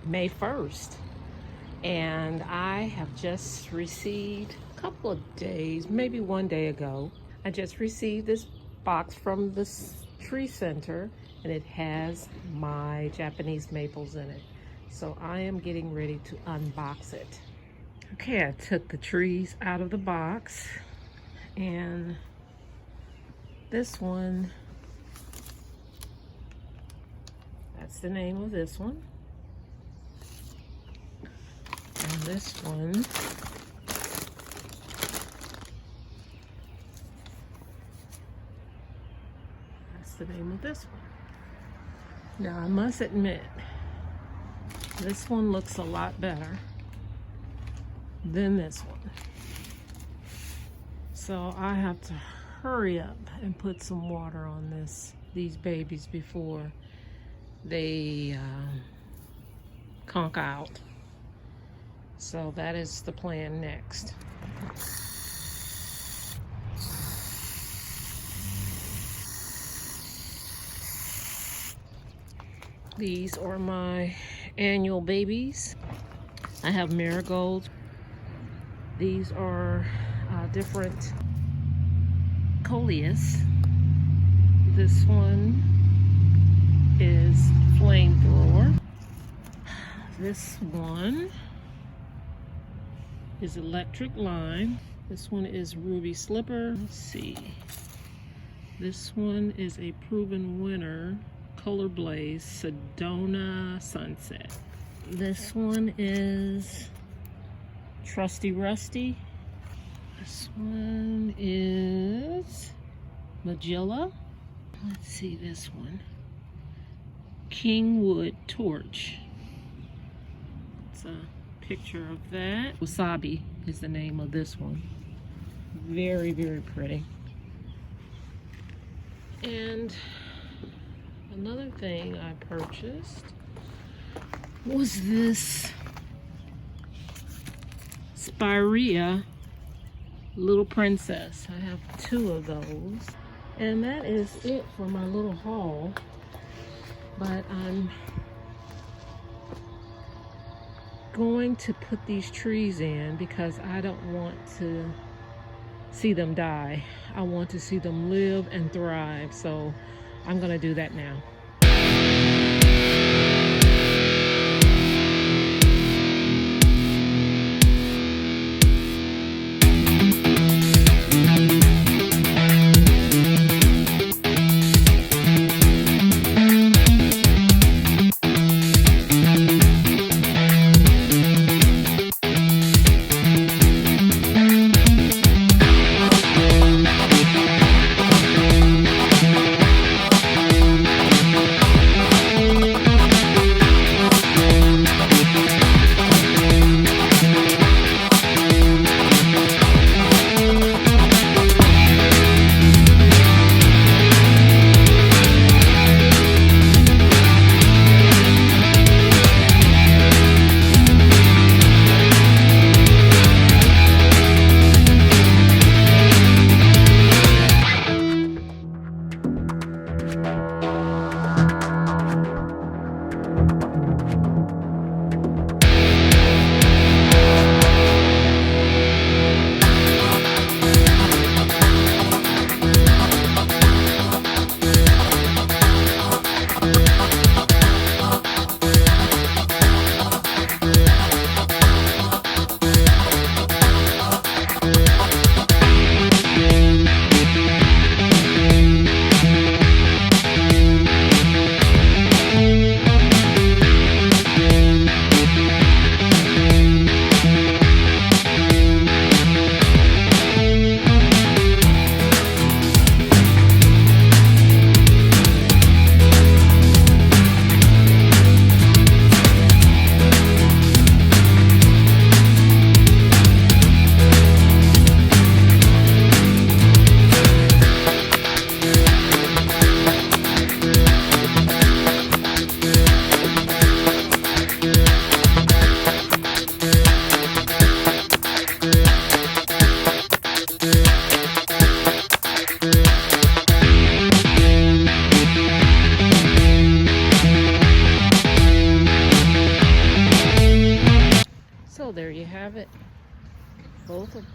May 1st. And I have just received a couple of days, maybe one day ago, I just received this box from the tree center, and it has my Japanese maples in it. So I am getting ready to unbox it. Okay, I took the trees out of the box, and this one, that's the name of this one. And this one, that's the name of this one. Now I must admit, this one looks a lot better than this one. So I have to hurry up and put some water on these babies before they conk out. So that is the plan next. These are my annual babies. I have marigolds. These are different Coleus. This one is flamethrower. This one is electric lime. This one is ruby slipper. Let's see. This one is a proven winner, color blaze, Sedona sunset. This one is trusty rusty. This one is magilla. Let's see this one, kingwood torch. It's a picture of that. Wasabi is the name of this one. Very, very pretty. And another thing I purchased was this Spirea Little Princess. I have 2 of those. And that is it for my little haul. But I'm going to put these trees in because I don't want to see them die. I want to see them live and thrive. So I'm going to do that now.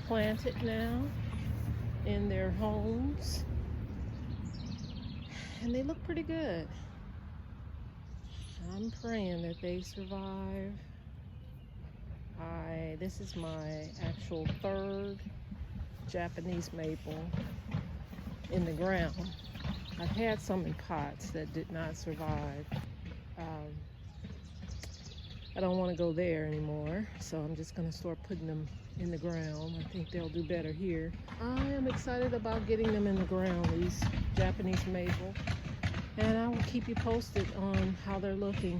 planted now in their homes, and they look pretty good. I'm praying that they survive. This is my actual third Japanese maple in the ground. I've had some in pots that did not survive. I don't want to go there anymore, so I'm just going to start putting them in the ground. I think they'll do better here. I am excited about getting them in the ground, these Japanese maple, and I will keep you posted on how they're looking.